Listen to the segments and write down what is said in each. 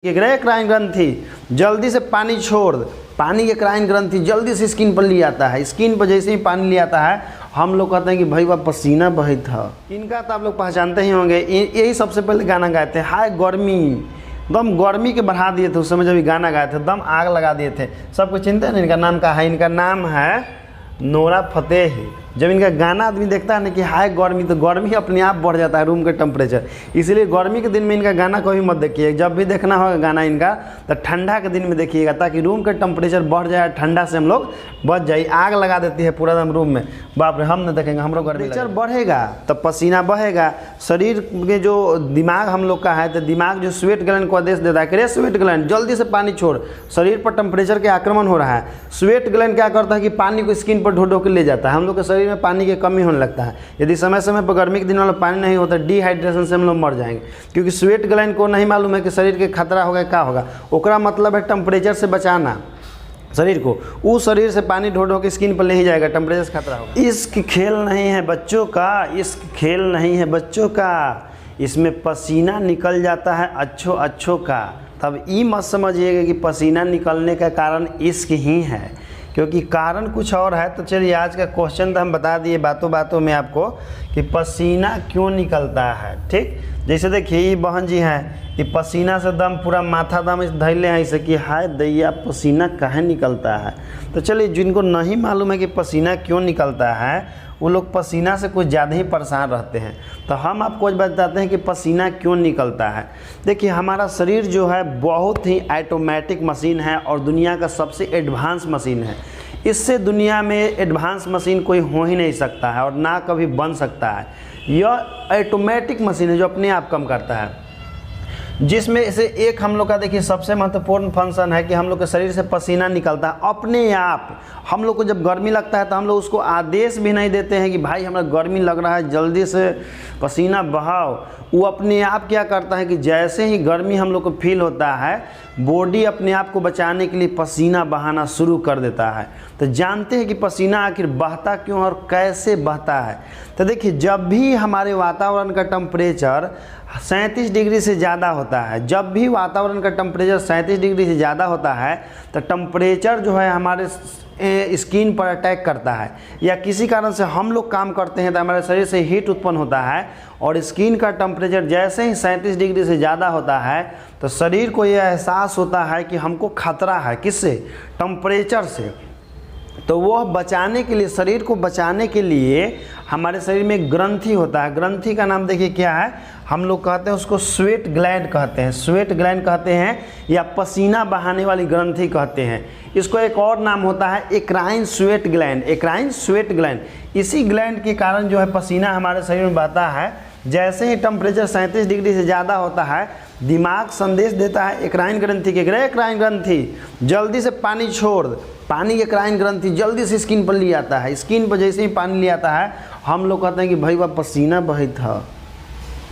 क्राइन ग्रंथि जल्दी से पानी छोड़, पानी के क्राइन ग्रंथि जल्दी से स्किन पर ले आता है। स्किन पर जैसे ही पानी ले आता है हम लोग कहते हैं कि भाई वह पसीना बहे था। इनका तो आप लोग पहचानते ही होंगे, यही सबसे पहले गाना गाए थे। हाय गर्मी, दम गर्मी के बढ़ा दिए थे उस समय जब ये गाना गाए थे, दम आग लगा दिए थे। सबको चिंता है ना इनका नाम का है, इनका नाम है नोरा फतेही। जब इनका गाना आदमी देखता है ना कि हाय गर्मी, तो गर्मी अपने आप बढ़ जाता है रूम का टेम्परेचर। इसलिए गर्मी के दिन में इनका गाना कभी मत देखिए। जब भी देखना होगा गाना इनका तो ठंडा के दिन में देखिएगा, ताकि रूम का टेम्परेचर बढ़ जाए, ठंडा से हम लोग बच जाए। आग लगा देती है पूरा दम रूम में, बाप रे हम न देखेंगे, हम लोग टेम्परेचर बढ़ेगा तो पसीना बहेगा। शरीर के जो दिमाग हम लोग का है, तो दिमाग जो स्वेट ग्लैंड को आदेश देता है कि रे स्वेट ग्लैंड जल्दी से पानी छोड़, शरीर पर टेम्परेचर के आक्रमण हो रहा है। स्वेट ग्लैंड क्या करता है कि पानी को स्किन पर ढो ढो के ले जाता है। हम लोग के शरीर में पानी की कमी होने लगता है। यदि समय समय पर गर्मी के दिन में पानी नहीं होता, डिहाइड्रेशन से हम लोग मर जाएंगे। क्योंकि स्वेट ग्लैंड को नहीं मालूम है कि शरीर के खतरा होगा क्या होगा। ओकरा मतलब है टेम्परेचर से बचाना शरीर को। उस शरीर से पानी ढो ढो के स्किन पर नहीं जाएगा, टेम्परेचर से खतरा होगा। इश्क खेल नहीं है बच्चों का, इश्क खेल नहीं है बच्चों का, इसमें पसीना निकल जाता है अच्छों अच्छों का। तब ये मत समझिएगा कि पसीना निकलने का कारण इश्क ही है, क्योंकि कारण कुछ और है। तो चलिए आज का क्वेश्चन तो हम बता दिए बातों बातों में आपको कि पसीना क्यों निकलता है। ठीक, जैसे देखिए ये बहन जी हैं, ये पसीना से दम पूरा माथा दम धैले हैं ऐसे कि हाय दैया पसीना काहे निकलता है। तो चलिए जिनको नहीं मालूम है कि पसीना क्यों निकलता है, वो लोग पसीना से कुछ ज़्यादा ही परेशान रहते हैं। तो हम आपको आज बताते हैं कि पसीना क्यों निकलता है। देखिए हमारा शरीर जो है बहुत ही ऑटोमेटिक मशीन है और दुनिया का सबसे एडवांस मशीन है। इससे दुनिया में एडवांस मशीन कोई हो ही नहीं सकता है और ना कभी बन सकता है। यह ऑटोमेटिक मशीन है जो अपने आप काम करता है, जिसमें से एक हम लोग का देखिए सबसे महत्वपूर्ण फंक्शन है कि हम लोग के शरीर से पसीना निकलता है अपने आप। हम लोग को जब गर्मी लगता है तो हम लोग उसको आदेश भी नहीं देते हैं कि भाई हमें गर्मी लग रहा है जल्दी से पसीना बहाओ। वो अपने आप क्या करता है कि जैसे ही गर्मी हम लोग को फील होता है, बॉडी अपने आप को बचाने के लिए पसीना बहाना शुरू कर देता है। तो जानते हैं कि पसीना आखिर बहता क्यों और कैसे बहता है। तो देखिए जब भी हमारे वातावरण का टेम्परेचर 37 डिग्री से ज़्यादा होता है, जब भी वातावरण का टेम्परेचर 37 डिग्री से ज़्यादा होता है तो टेम्परेचर जो है हमारे स्किन पर अटैक करता है, या किसी कारण से हम लोग काम करते हैं तो हमारे शरीर से हीट उत्पन्न होता है। और स्किन का टेम्परेचर जैसे ही 37 डिग्री से ज़्यादा होता है तो शरीर को यह एहसास होता है कि हमको खतरा है, किससे? टेम्परेचर से। तो वह बचाने के लिए, शरीर को बचाने के लिए हमारे शरीर में ग्रंथि होता है। ग्रंथि का नाम देखिए क्या है, हम लोग कहते हैं उसको स्वेट ग्लैंड कहते हैं, स्वेट ग्लैंड कहते हैं या पसीना बहाने वाली ग्रंथि कहते हैं। इसको एक और नाम होता है eccrine sweat gland, eccrine sweat gland. इसी ग्लैंड के कारण जो है पसीना हमारे शरीर में बहता है। जैसे ही टेम्परेचर 37 डिग्री से ज़्यादा होता है, दिमाग संदेश देता है एक्राइन ग्रंथि के, रे क्राइन ग्रंथि जल्दी से पानी छोड़, पानी के क्राइन ग्रंथि जल्दी से स्किन पर ले आता है। स्किन पर जैसे ही पानी ले आता है हम लोग कहते हैं कि भाई वह पसीना बहे था।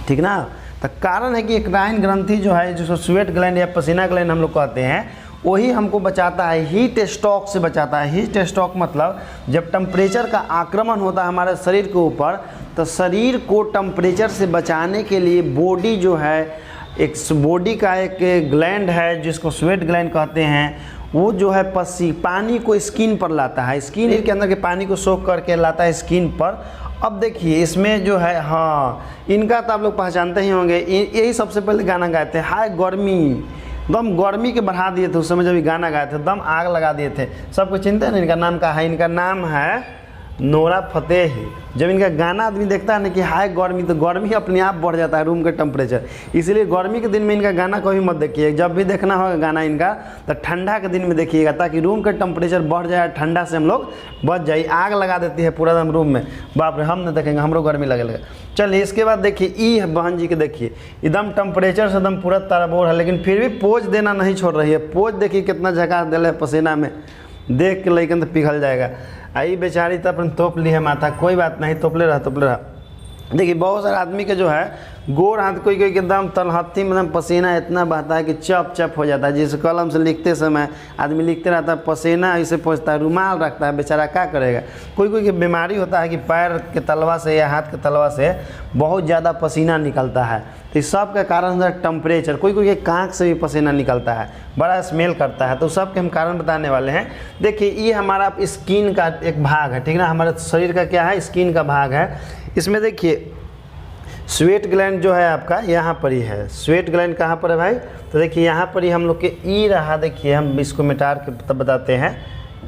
ठीक ना, तो कारण है कि क्राइन ग्रंथि जो है, जिसको स्वेट ग्लैंड या पसीना ग्लैंड हम लोग कहते हैं, वही हमको बचाता है, हीट स्ट्रोक से बचाता है। हीट स्ट्रोक मतलब जब टेम्परेचर का आक्रमण होता है हमारे शरीर के ऊपर, तो शरीर को टेम्परेचर से बचाने के लिए बॉडी जो है, एक बॉडी का एक ग्लैंड है जिसको स्वेट ग्लैंड कहते हैं, वो जो है पानी को स्किन पर लाता है, स्किन के अंदर के पानी को सोख करके लाता है स्किन पर। अब देखिए इसमें जो है, हाँ इनका तो आप लोग पहचानते ही होंगे, यही सबसे पहले गाना गाए थे। हाय गर्मी, दम गर्मी के बढ़ा दिए थे उस समय जब ये गाना गाए थे, दम आग लगा दिए थे। सबको चिंता है ना इनका नाम का है, इनका नाम है नोरा फतेही। जब इनका गाना आदमी देखता है ना कि हाय गर्मी, तो गर्मी अपने आप बढ़ जाता है रूम का टेम्परेचर। इसलिए गर्मी के दिन में इनका गाना कभी मत देखिए। जब भी देखना होगा गाना इनका तो ठंडा के दिन में देखिएगा, ताकि रूम का टेम्परेचर बढ़ जाए, ठंडा से हम लोग बच जाए। आग लगा देती है पूरा दम रूम में, बाप रे हम न देखेंगे, हमरो गर्मी लगेगा। चलिए इसके बाद देखिए ई बहन जी के, देखिए एकदम टेम्परेचर से एकदम पूरा तरबोर है, लेकिन फिर भी पोज देना नहीं छोड़ रही है। पोज देखिए कितना झकास दिल है पसीना में, देख के लेकिन तो पिघल जाएगा। आई बेचारी तो अपन तोप ली है माथा, कोई बात नहीं, तोपले रहा। देखिए बहुत सारे आदमी के जो है गोर हाथ, कोई कोई एकदम तलहत्थी में एकदम पसीना इतना बहता है कि चप चप हो जाता है। जिस कलम से लिखते समय आदमी लिखते रहता है, पसीना ऐसे पहुँचता है, रुमाल रखता है, बेचारा क्या करेगा। कोई कोई की बीमारी होता है कि पैर के तलवा से या हाथ के तलवा से बहुत ज़्यादा पसीना निकलता है। तो तो इस सब का कारण है टेम्परेचर। कोई कोई के कांख से भी पसीना निकलता है, बड़ा स्मेल करता है, तो सब के हम कारण बताने वाले हैं। देखिए ये हमारा स्किन का एक भाग है, ठीक ना, हमारे शरीर का क्या है, स्किन का भाग है। इसमें देखिए स्वेट ग्लैंड जो है आपका यहाँ पर ही है। स्वेट ग्लैंड कहाँ पर है भाई, तो देखिए यहाँ पर ही हम लोग के ई रहा, देखिए हम इसको मिटा के तब बताते हैं।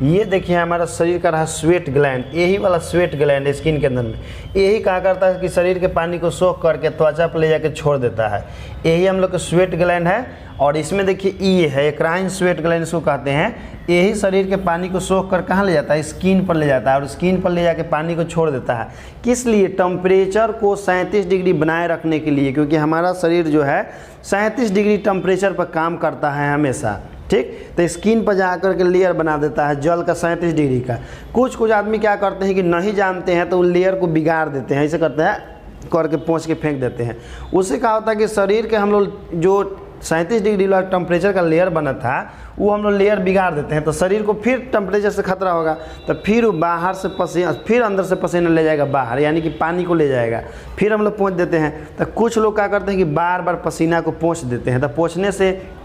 ये देखिए हमारा शरीर का रहा स्वेट ग्लैंड, यही वाला स्वेट ग्लैंड है स्किन के अंदर में। यही क्या करता है कि शरीर के पानी को सोख करके त्वचा पर ले जाके छोड़ देता है, यही हम लोग का स्वेट ग्लैंड है। और इसमें देखिए ई है, एक्राइन स्वेट ग्लैंड इसको कहते हैं। यही शरीर के पानी को सोख कर कहाँ ले जाता है, स्किन पर ले जाता है, और स्किन पर ले जाके पानी को छोड़ देता है। किस लिए, टेम्परेचर को 37 डिग्री बनाए रखने के लिए, क्योंकि हमारा शरीर जो है 37 डिग्री टेम्परेचर पर काम करता है हमेशा, ठीक। तो स्किन पर जाकर के लेयर बना देता है जल का 37 डिग्री का। कुछ आदमी क्या करते हैं कि नहीं जानते हैं तो उन लेयर को बिगाड़ देते हैं, ऐसे करते हैं करके पोंछ के फेंक देते हैं। उससे क्या होता है कि शरीर के हम लोग जो 37 डिग्री वाला टेम्परेचर का लेयर बना था वो हम लोग लेयर बिगाड़ देते हैं, तो शरीर को फिर टेम्परेचर से खतरा होगा, तो फिर वो बाहर से पसीना, फिर अंदर से पसीना ले जाएगा बाहर, यानी कि पानी को ले जाएगा, फिर हम लोग पोंछ देते हैं। तो कुछ लोग क्या करते हैं कि बार बार पसीना को पोंछ देते हैं। तो पोंछने से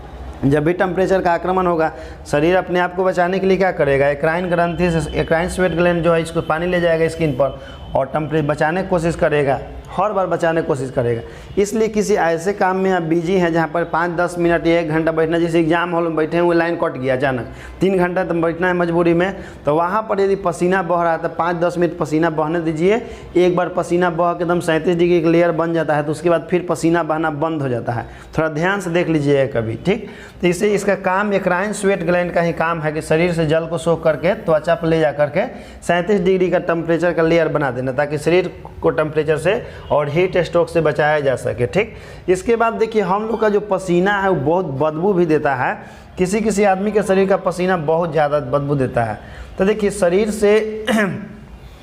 जब भी टेम्परेचर का आक्रमण होगा, शरीर अपने आप को बचाने के लिए क्या करेगा, एक्राइन ग्रंथि से, एक्राइन स्वेट ग्लैंड जो है इसको पानी ले जाएगा स्किन पर और टेम्परेचर बचाने की कोशिश करेगा, हर बार बचाने की कोशिश करेगा। इसलिए किसी ऐसे काम में आप बिजी हैं जहाँ पर 5-10 मिनट या 1 घंटा बैठना, जैसे एग्जाम हॉल में बैठे हुए लाइन कट गया अचानक, 3 घंटा तो बैठना है मजबूरी में, तो वहाँ पर यदि पसीना बह रहा है तो 5-10 मिनट पसीना बहने दीजिए। एक बार पसीना बह के एकदम 37 डिग्री का लेयर बन जाता है, तो उसके बाद फिर पसीना बहना बंद हो जाता है। थोड़ा ध्यान से देख लीजिएगा कभी, ठीक। तो इससे इसका काम एक्राइन स्वेट ग्लैंड का ही काम है कि शरीर से जल को सोख करके त्वचा पर ले जा करके 37 डिग्री का टेम्परेचर का लेयर बना देना, ताकि शरीर को टेम्परेचर से और हीट स्ट्रोक से बचाया जा सके, ठीक। इसके बाद देखिए हम लोग का जो पसीना है वो बहुत बदबू भी देता है। किसी आदमी के शरीर का पसीना बहुत ज़्यादा बदबू देता है। तो देखिए शरीर से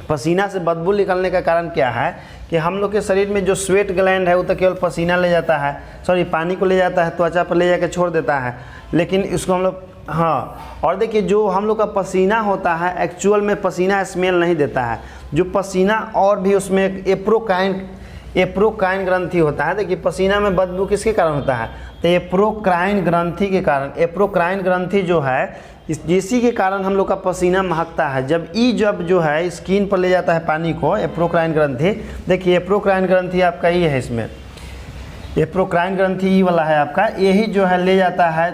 पसीना से बदबू निकलने का कारण क्या है कि हम लोग के शरीर में जो स्वेट ग्लैंड है वो तो केवल पसीना ले जाता है, सॉरी पानी को ले जाता है, त्वचा पर ले जाकर छोड़ देता है, लेकिन इसको हम लोग, हाँ। और देखिए जो हम लोग का पसीना होता है एक्चुअल में पसीना स्मेल नहीं देता है, जो पसीना और भी उसमें एक एप्रोक्राइन ग्रंथि होता है। देखिए पसीना में बदबू किसके कारण होता है, तो एप्रोक्राइन ग्रंथि के कारण। एप्रोक्राइन ग्रंथि जो है इसी के कारण हम लोग का पसीना महकता है। जब जो है स्किन पर ले जाता है पानी को, एप्रोक्राइन ग्रंथि, देखिए एप्रोक्राइन ग्रंथि आपका ये है, इसमें एप्रोक्राइन ग्रंथि ये वाला है आपका, यही जो है ले जाता है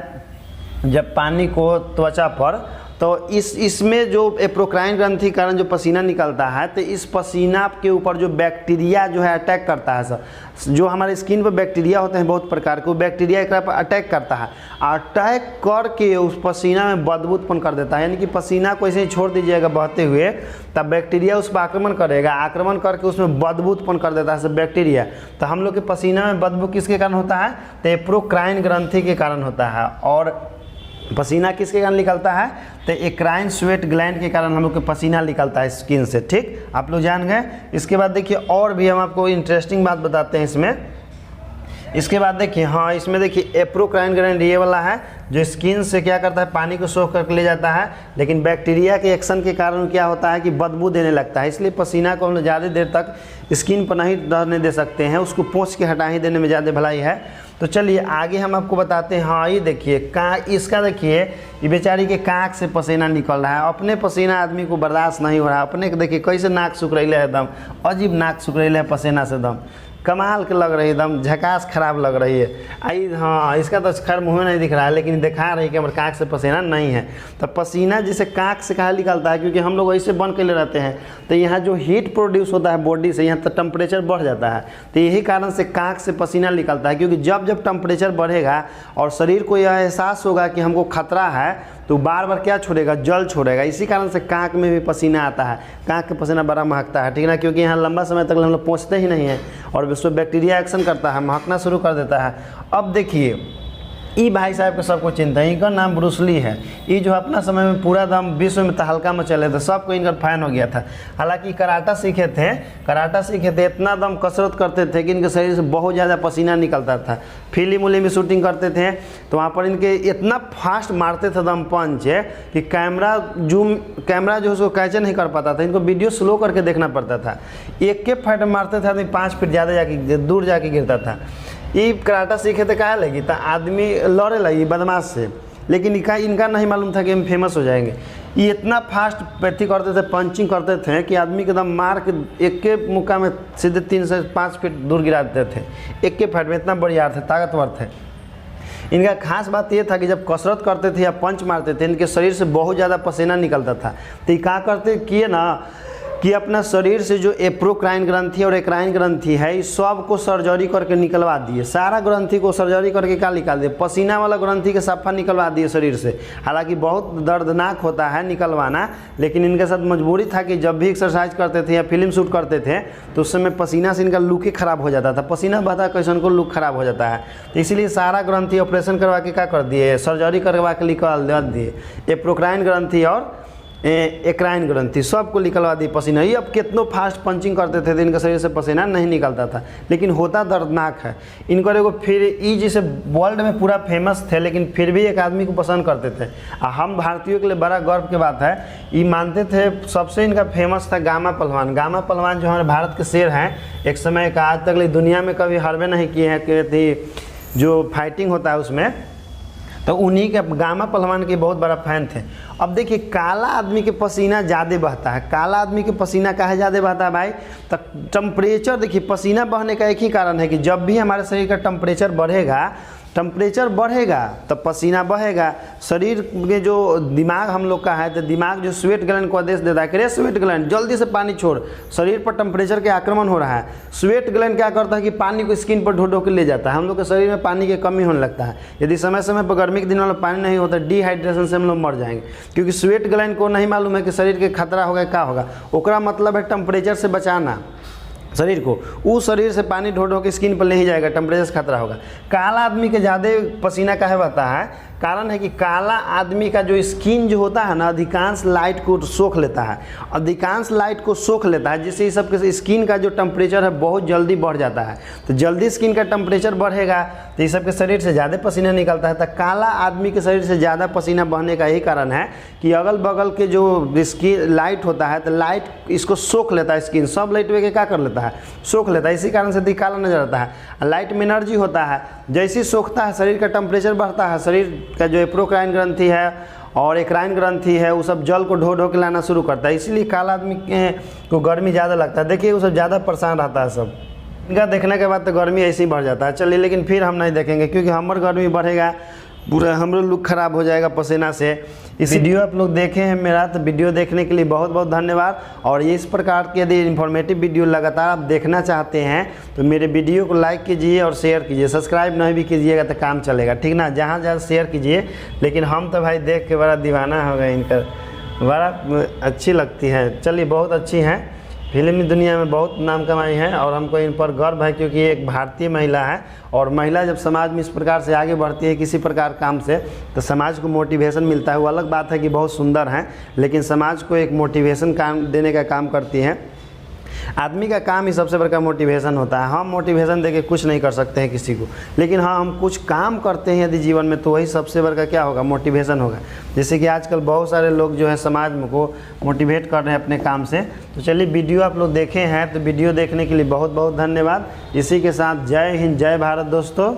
जब पानी को त्वचा पर, तो इसमें जो एप्रोक्राइन ग्रंथि कारण जो पसीना निकलता है, तो इस पसीना के ऊपर जो बैक्टीरिया जो है अटैक करता है, सर जो हमारे स्किन पर बैक्टीरिया होते हैं बहुत प्रकार के, वो बैक्टीरिया एक पर अटैक करता है, अटैक करके उस पसीना में बदबू उत्पन्न कर देता है। यानी कि पसीना को ऐसे ही छोड़ दीजिएगा बहते हुए, तब बैक्टीरिया उस पर आक्रमण करेगा, आक्रमण करके उसमें बदबू उत्पन्न कर देता है सब बैक्टीरिया। तो हम लोग के पसीना में बदबू किसके कारण होता है, तो एप्रोक्राइन ग्रंथि के कारण होता है। और पसीना किसके कारण निकलता है, तो एक्राइन स्वेट ग्लैंड के कारण हम लोग को पसीना निकलता है स्किन से, ठीक। आप लोग जान गए। इसके बाद देखिए और भी हम आपको इंटरेस्टिंग बात बताते हैं इसमें। इसके बाद देखिए, हाँ इसमें देखिए एप्रोक्राइन ग्लैंड ये वाला है जो स्किन से क्या करता है, पानी को सोख करके ले जाता है, लेकिन बैक्टीरिया के एक्शन के कारण क्या होता है कि बदबू देने लगता है। इसलिए पसीना को हम लोग ज़्यादा देर तक स्किन पर नहीं रहने दे सकते हैं, उसको पोंछ के हटा ही देने में ज़्यादा भलाई है। तो चलिए आगे हम आपको बताते हैं। हाँ ये देखिए इसका देखिए ये बेचारी के कांख से पसीना निकल रहा है, अपने पसीना आदमी को बर्दाश्त नहीं हो रहा है। अपने देखिए कैसे नाक सूख रही है, एकदम अजीब नाक सूख रही है पसीना से, एकदम कमाल के लग रही है, एकदम झकास खराब लग रही है। आई हाँ इसका तो खैर मुँह में नहीं दिख रहा है, लेकिन दिखा रही है कि हमारे कांख से पसीना नहीं है। तो पसीना जिसे कांख से कहाँ निकलता है, क्योंकि हम लोग ऐसे बंद कर ले रहते हैं, तो यहाँ जो हीट प्रोड्यूस होता है बॉडी से, यहाँ तो टेम्परेचर बढ़ जाता है। तो यही कारण से कांख से पसीना निकलता है, क्योंकि जब टेम्परेचर बढ़ेगा और शरीर को यह एहसास होगा कि हमको खतरा है, तो बार बार क्या छोड़ेगा, जल छोड़ेगा। इसी कारण से कांख में भी पसीना आता है, कांख का पसीना बड़ा महकता है, ठीक ना, क्योंकि यहाँ लंबा समय तक हम लोग पहुँचते ही नहीं हैं और उसमें बैक्टीरिया एक्शन करता है, महकना शुरू कर देता है। अब देखिए ई भाई साहब को सबको चिंता है, इनका नाम ब्रूस ली है। ये जो अपना समय में पूरा दम विश्व में तहलका में चले थे, सबको इनका फैन हो गया था। हालांकि कराटा सीखे थे, इतना दम कसरत करते थे कि इनके शरीर से बहुत ज़्यादा पसीना निकलता था। फिल्म उलिम में शूटिंग करते थे तो वहाँ पर इनके इतना फास्ट मारते थे दम पंच कि कैमरा जो उसको कैच नहीं कर पाता था, इनको वीडियो स्लो करके देखना पड़ता था। एक के फट मारते थे आदमी 5 फीट ज़्यादा जाके दूर जाके गिरता था। ये कराटा सीखे थे कहा लगी तो आदमी लड़े लगी बदमाश से, लेकिन इनका नहीं मालूम था कि हम फेमस हो जाएंगे। ये इतना फास्ट पैथी करते थे, पंचिंग करते थे कि आदमी के एकदम मार के एक के मुक्का में सीधे 3 से 5 फीट दूर गिरा देते थे। एक के फाइट में इतना बढ़िया थे, ताकतवर थे। इनका खास बात ये था कि जब कसरत करते थे या पंच मारते थे, इनके शरीर से बहुत ज़्यादा पसीना निकलता था। तो ये क्या करते किए ना कि अपना शरीर से जो एप्रोक्राइन ग्रंथि और एक्राइन ग्रंथि है, इस सब को सर्जरी करके निकलवा दिए। सारा ग्रंथि को सर्जरी करके क्या निकाल दिए, पसीना वाला ग्रंथि के सफ़ा निकलवा दिए शरीर से। हालांकि बहुत दर्दनाक होता है निकलवाना, लेकिन इनके साथ मजबूरी था कि जब भी एक्सरसाइज करते थे या फिल्म शूट करते थे तो उस समय पसीना से इनका लुक ही ख़राब हो जाता था। पसीना बहता कैसन को लुक ख़राब हो जाता है, तो इसीलिए सारा ग्रंथि ऑपरेशन करवा के क्या कर दिए, सर्जरी करवा के निकाल दिए। एप्रोक्राइन ग्रंथि और एक्राइन ग्रंथि सबको निकलवा दी पसीना। ये अब कितनों फास्ट पंचिंग करते थे तो इनके शरीर से पसीना नहीं निकलता था, लेकिन होता दर्दनाक है। इनको एगो फिर ई जैसे वर्ल्ड में पूरा फेमस थे, लेकिन फिर भी एक आदमी को पसंद करते थे। हम भारतीयों के लिए बड़ा गर्व की बात है, ये मानते थे सबसे इनका फेमस था गामा पहलवान। गामा पहलवान जो हमारे भारत के शेर हैं, एक समय का आज तक दुनिया में कभी हारवे नहीं किए हैं कि जो फाइटिंग होता है उसमें, तो उन्हीं के गामा पहलवान के बहुत बड़ा फैन थे। अब देखिए काला आदमी के पसीना ज़्यादा बहता है। काला आदमी के पसीना काहे ज़्यादा बहता है भाई, तो टेम्परेचर देखिए, पसीना बहने का एक ही कारण है कि जब भी हमारे शरीर का टेम्परेचर बढ़ेगा तो पसीना बहेगा। शरीर में जो दिमाग हम लोग का है, तो दिमाग जो स्वेट ग्लैंड को आदेश देता है कि रे स्वेट ग्लैंड जल्दी से पानी छोड़, शरीर पर टेम्परेचर के आक्रमण हो रहा है। स्वेट ग्लैंड क्या करता है कि पानी को स्किन पर ढो ढो के ले जाता है। हम लोग के शरीर में पानी की कमी होने लगता है। यदि समय समय पर गर्मी के दिनों में पानी नहीं होता, डिहाइड्रेशन से हम लोग मर जाएंगे, क्योंकि स्वेट ग्लैंड को नहीं मालूम है कि शरीर के खतरा होगा क्या होगा। ओकरा मतलब है टेम्परेचर से बचाना शरीर को। उस शरीर से पानी ढो ढो के स्किन पर नहीं जाएगा, टेम्परेचर से खतरा होगा। काला आदमी के ज़्यादा पसीना काहे बहता है, कारण है कि काला आदमी का जो स्किन जो होता है ना, अधिकांश लाइट को सोख लेता है, जिससे सब के स्किन का जो टेम्परेचर है बहुत जल्दी बढ़ जाता है। तो जल्दी स्किन का टेम्परेचर बढ़ेगा तो ये सब के शरीर से ज़्यादा पसीना निकलता है। तो काला आदमी के शरीर से ज़्यादा पसीना बहने का यही कारण है कि अगल बगल के जो स्किन लाइट होता है, तो लाइट इसको सोख लेता है। स्किन सब लाइट वे के क्या कर लेता है, सोख लेता है। इसी कारण से काला नजर आता है। लाइट में एनर्जी होता है, जैसे सोखता है शरीर का टेम्परेचर बढ़ता है। शरीर का जो एप्रोक्राइन ग्रंथि है और एक्राइन ग्रंथि है, वो सब जल को ढो ढो के लाना शुरू करता है। इसीलिए काला आदमी को गर्मी ज़्यादा लगता है। देखिए वो सब ज़्यादा परेशान रहता है। सब इनका देखने के बाद तो गर्मी ऐसे ही बढ़ जाता है। चलिए, लेकिन फिर हम नहीं देखेंगे, क्योंकि हमारे गर्मी बढ़ेगा, पूरा हमारा लुक खराब हो जाएगा पसीना से। इस वीडियो आप लोग देखे हैं मेरा, तो वीडियो देखने के लिए बहुत बहुत धन्यवाद। और ये इस प्रकार के यदि इन्फॉर्मेटिव वीडियो लगातार आप देखना चाहते हैं तो मेरे वीडियो को लाइक कीजिए और शेयर कीजिए। सब्सक्राइब नहीं भी कीजिएगा तो काम चलेगा, ठीक ना। जहाँ जहाँ शेयर कीजिए, लेकिन हम तो भाई देख के बड़ा दीवाना हो गए, इनका बड़ा अच्छी लगती है। चलिए, बहुत अच्छी हैं, फिल्मी दुनिया में बहुत नाम कमाई है और हमको इन पर गर्व है, क्योंकि एक भारतीय महिला है। और महिला जब समाज में इस प्रकार से आगे बढ़ती है किसी प्रकार काम से, तो समाज को मोटिवेशन मिलता है। वो अलग बात है कि बहुत सुंदर हैं, लेकिन समाज को एक मोटिवेशन काम देने का काम करती हैं। आदमी का काम ही सबसे बड़ा मोटिवेशन होता है। हम मोटिवेशन देके कुछ नहीं कर सकते हैं किसी को, लेकिन हाँ हम कुछ काम करते हैं यदि जीवन में, तो वही सबसे बड़ा क्या होगा, मोटिवेशन होगा। जैसे कि आजकल बहुत सारे लोग जो है समाज को मोटिवेट कर रहे हैं अपने काम से। तो चलिए, वीडियो आप लोग देखे हैं, तो वीडियो देखने के लिए बहुत बहुत धन्यवाद। इसी के साथ जय हिंद, जय भारत दोस्तों।